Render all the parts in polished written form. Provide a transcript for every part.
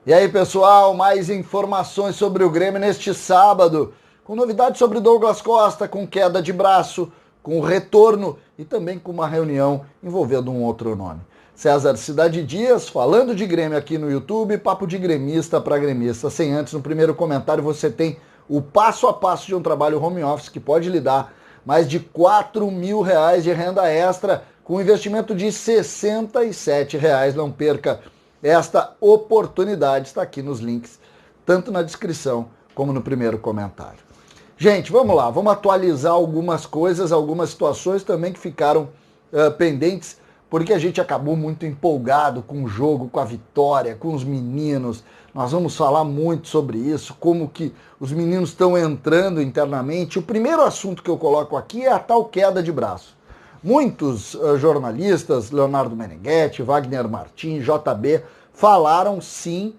E aí, pessoal, mais informações sobre o Grêmio neste sábado, com novidades sobre Douglas Costa, com queda de braço, com retorno e também com uma reunião envolvendo um outro nome. César Cidade Dias, falando de Grêmio aqui no YouTube, papo de gremista para gremista. Sem antes, no primeiro comentário você tem o passo a passo de um trabalho home office que pode lhe dar mais de R$4.000 de renda extra com investimento de R$67. Não perca esta oportunidade, está aqui nos links, tanto na descrição como no primeiro comentário. Gente, vamos lá, vamos atualizar algumas coisas, algumas situações também que ficaram pendentes, porque a gente acabou muito empolgado com o jogo, com a vitória, com os meninos. Nós vamos falar muito sobre isso, como que os meninos estão entrando internamente. O primeiro assunto que eu coloco aqui é a tal queda de braço. Muitos jornalistas, Leonardo Meneghetti, Wagner Martins, JB, falaram sim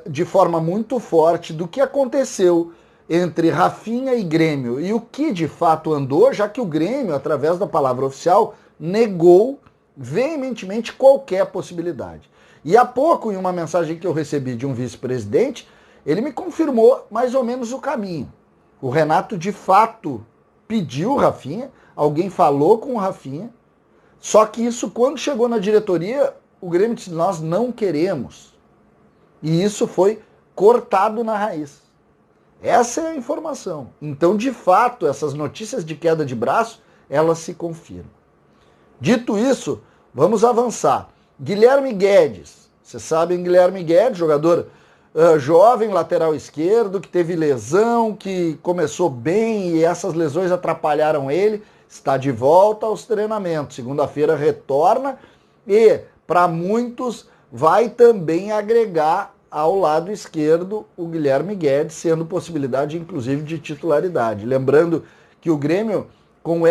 de forma muito forte do que aconteceu entre Rafinha e Grêmio e o que de fato andou, já que o Grêmio, através da palavra oficial, negou veementemente qualquer possibilidade. E há pouco, em uma mensagem que eu recebi de um vice-presidente, ele me confirmou mais ou menos o caminho. O Renato de fato pediu o Rafinha, alguém falou com o Rafinha, só que isso, quando chegou na diretoria, o Grêmio disse, nós não queremos. E isso foi cortado na raiz. Essa é a informação. Então, de fato, essas notícias de queda de braço, elas se confirmam. Dito isso, vamos avançar. Guilherme Guedes. Vocês sabem, Guilherme Guedes, jogador jovem, lateral esquerdo, que teve lesão, que começou bem e essas lesões atrapalharam ele, está de volta aos treinamentos. Segunda-feira retorna e, para muitos, vai também agregar ao lado esquerdo o Guilherme Guedes, sendo possibilidade, inclusive, de titularidade. Lembrando que o Grêmio, com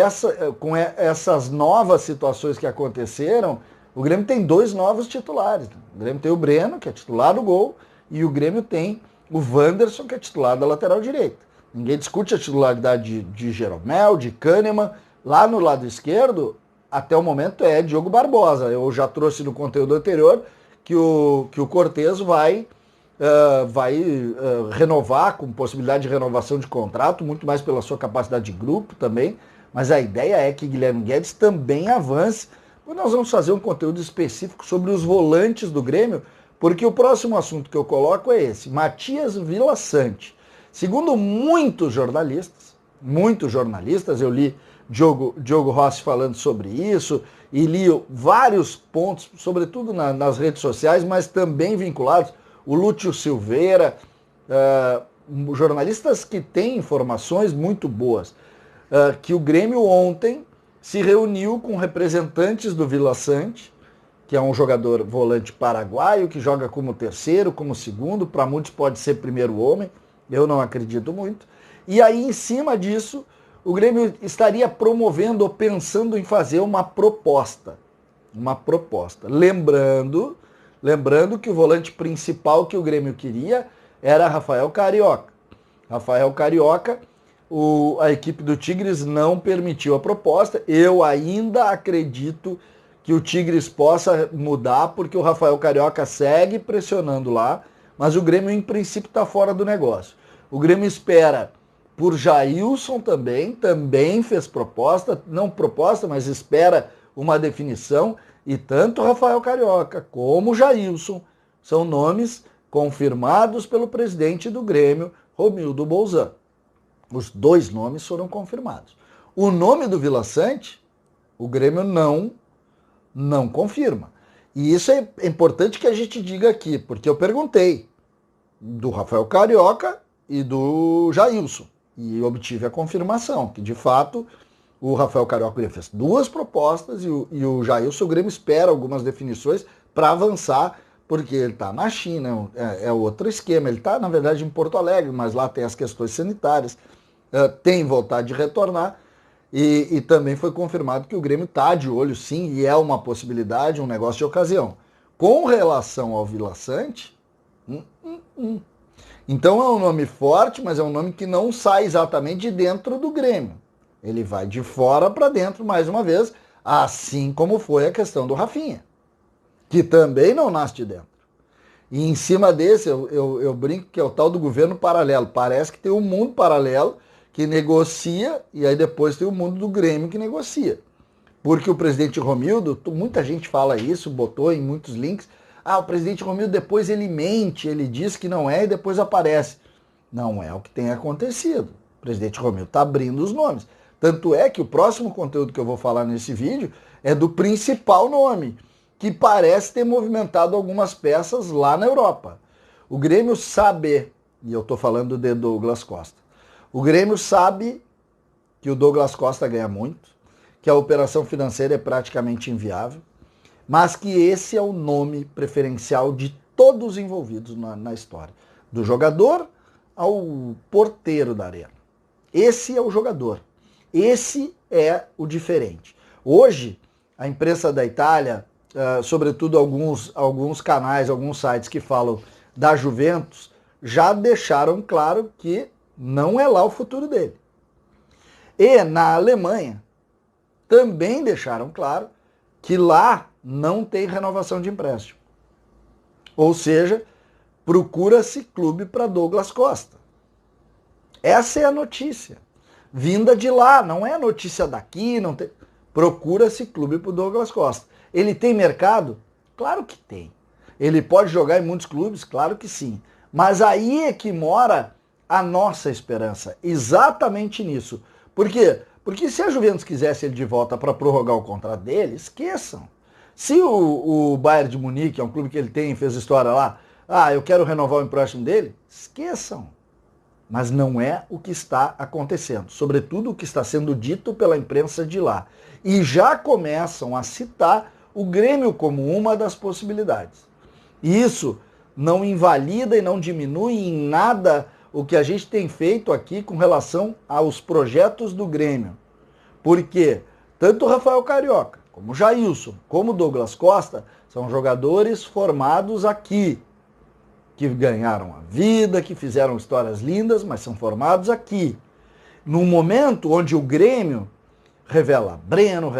essas novas situações que aconteceram, o Grêmio tem dois novos titulares. O Grêmio tem o Breno, que é titular do gol, e o Grêmio tem o Wanderson, que é titular da lateral direita. Ninguém discute a titularidade de Jeromel, de Kahneman. Lá no lado esquerdo, até o momento, é Diogo Barbosa. Eu já trouxe no conteúdo anterior que o Cortez vai renovar, com possibilidade de renovação de contrato, muito mais pela sua capacidade de grupo também. Mas a ideia é que Guilherme Guedes também avance. Nós vamos fazer um conteúdo específico sobre os volantes do Grêmio, porque o próximo assunto que eu coloco é esse, Matias Villaçante. Segundo muitos jornalistas, eu li Diogo Rossi falando sobre isso, e li vários pontos, sobretudo nas redes sociais, mas também vinculados, o Lúcio Silveira, jornalistas que têm informações muito boas, que o Grêmio ontem se reuniu com representantes do Villaçante, que é um jogador volante paraguaio, que joga como terceiro, como segundo, para muitos pode ser primeiro homem, eu não acredito muito. E aí, em cima disso, o Grêmio estaria promovendo ou pensando em fazer uma proposta. Lembrando que o volante principal que o Grêmio queria era Rafael Carioca. A equipe do Tigres não permitiu a proposta. Eu ainda acredito que o Tigres possa mudar, porque o Rafael Carioca segue pressionando lá, mas o Grêmio, em princípio, está fora do negócio. O Grêmio espera por Jailson também fez proposta, não proposta, mas espera uma definição, e tanto Rafael Carioca como Jailson são nomes confirmados pelo presidente do Grêmio, Romildo Bolzan. Os dois nomes foram confirmados. O nome do Villaçante, o Grêmio não confirma. E isso é importante que a gente diga aqui, porque eu perguntei do Rafael Carioca e do Jailson, e obtive a confirmação, que de fato o Rafael Carioca fez duas propostas e o Jailson, o Grêmio espera algumas definições para avançar, porque ele está na China, é outro esquema, ele está na verdade em Porto Alegre, mas lá tem as questões sanitárias, tem vontade de retornar, e também foi confirmado que o Grêmio está de olho sim, e é uma possibilidade, um negócio de ocasião. Com relação ao Villaçante, então é um nome forte, mas é um nome que não sai exatamente de dentro do Grêmio. Ele vai de fora para dentro, mais uma vez, assim como foi a questão do Rafinha, que também não nasce de dentro. E em cima desse, eu brinco que é o tal do governo paralelo. Parece que tem um mundo paralelo que negocia e aí depois tem o mundo do Grêmio que negocia. Porque o presidente Romildo, muita gente fala isso, botou em muitos links, o presidente Romildo depois ele mente, ele diz que não é e depois aparece. Não é o que tem acontecido. O presidente Romildo está abrindo os nomes. Tanto é que o próximo conteúdo que eu vou falar nesse vídeo é do principal nome, que parece ter movimentado algumas peças lá na Europa. O Grêmio sabe, e eu estou falando de Douglas Costa, o Grêmio sabe que o Douglas Costa ganha muito, que a operação financeira é praticamente inviável, mas que esse é o nome preferencial de todos os envolvidos na história. Do jogador ao porteiro da arena. Esse é o jogador. Esse é o diferente. Hoje, a imprensa da Itália, sobretudo alguns canais, alguns sites que falam da Juventus, já deixaram claro que não é lá o futuro dele. E na Alemanha, também deixaram claro que lá não tem renovação de empréstimo. Ou seja, procura-se clube para Douglas Costa. Essa é a notícia. Vinda de lá, não é notícia daqui, não tem. Procura-se clube para o Douglas Costa. Ele tem mercado? Claro que tem. Ele pode jogar em muitos clubes? Claro que sim. Mas aí é que mora a nossa esperança, exatamente nisso. Por quê? Porque se a Juventus quisesse ele de volta para prorrogar o contrato dele, esqueçam. Se o Bayern de Munique, é um clube que ele tem, fez história lá, eu quero renovar o empréstimo dele, esqueçam. Mas não é o que está acontecendo, sobretudo o que está sendo dito pela imprensa de lá. E já começam a citar o Grêmio como uma das possibilidades. E isso não invalida e não diminui em nada o que a gente tem feito aqui com relação aos projetos do Grêmio. Porque tanto o Rafael Carioca, como o Jailson, como o Douglas Costa, são jogadores formados aqui, que ganharam a vida, que fizeram histórias lindas, mas são formados aqui. Num momento onde o Grêmio revela Breno,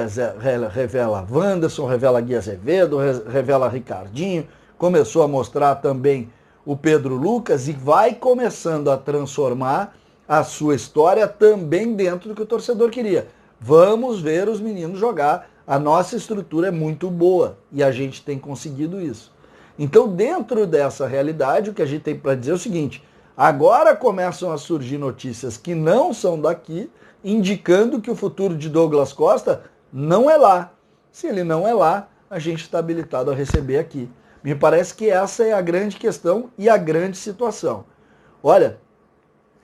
revela Wanderson, revela Gui Azevedo, revela Ricardinho, começou a mostrar também o Pedro Lucas e vai começando a transformar a sua história também dentro do que o torcedor queria. Vamos ver os meninos jogar, a nossa estrutura é muito boa e a gente tem conseguido isso. Então, dentro dessa realidade, o que a gente tem para dizer é o seguinte: agora começam a surgir notícias que não são daqui, indicando que o futuro de Douglas Costa não é lá. Se ele não é lá, a gente está habilitado a receber aqui. Me parece que essa é a grande questão e a grande situação. Olha,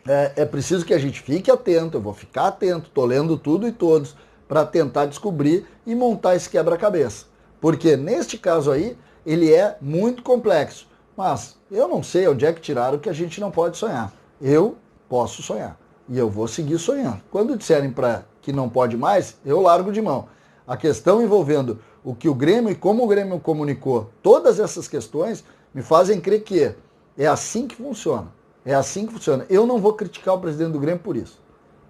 é preciso que a gente fique atento, eu vou ficar atento, estou lendo tudo e todos, para tentar descobrir e montar esse quebra-cabeça. Porque neste caso aí, ele é muito complexo. Mas eu não sei onde é que tiraram que a gente não pode sonhar. Eu posso sonhar. E eu vou seguir sonhando. Quando disserem que não pode mais, eu largo de mão. A questão envolvendo o que o Grêmio e como o Grêmio comunicou, todas essas questões me fazem crer que é assim que funciona. É assim que funciona. Eu não vou criticar o presidente do Grêmio por isso.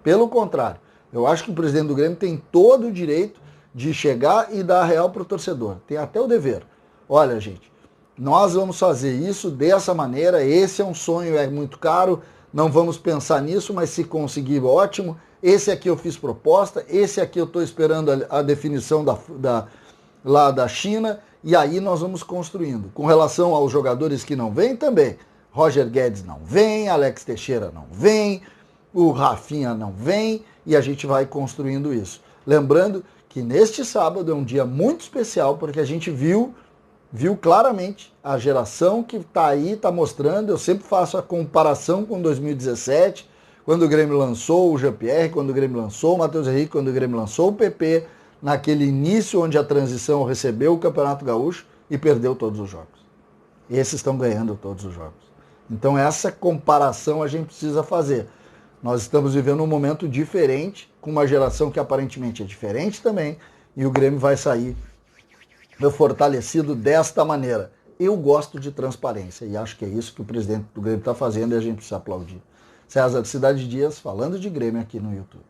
Pelo contrário, eu acho que o presidente do Grêmio tem todo o direito de chegar e dar a real para o torcedor. Tem até o dever. Olha, gente, nós vamos fazer isso dessa maneira, esse é um sonho, é muito caro, não vamos pensar nisso, mas se conseguir, ótimo. Esse aqui eu fiz proposta, esse aqui eu estou esperando a definição lá da China, e aí nós vamos construindo. Com relação aos jogadores que não vêm também, Roger Guedes não vem, Alex Teixeira não vem, o Rafinha não vem, e a gente vai construindo isso. Lembrando que neste sábado é um dia muito especial, porque a gente viu claramente a geração que está aí, está mostrando. Eu sempre faço a comparação com 2017, quando o Grêmio lançou o Jean-Pierre, quando o Grêmio lançou o Matheus Henrique, quando o Grêmio lançou o PP, naquele início onde a transição recebeu o Campeonato Gaúcho e perdeu todos os jogos. Esses estão ganhando todos os jogos. Então essa comparação a gente precisa fazer. Nós estamos vivendo um momento diferente, com uma geração que aparentemente é diferente também, e o Grêmio vai sair fortalecido desta maneira. Eu gosto de transparência e acho que é isso que o presidente do Grêmio está fazendo e a gente precisa aplaudir. César Cidade Dias falando de Grêmio aqui no YouTube.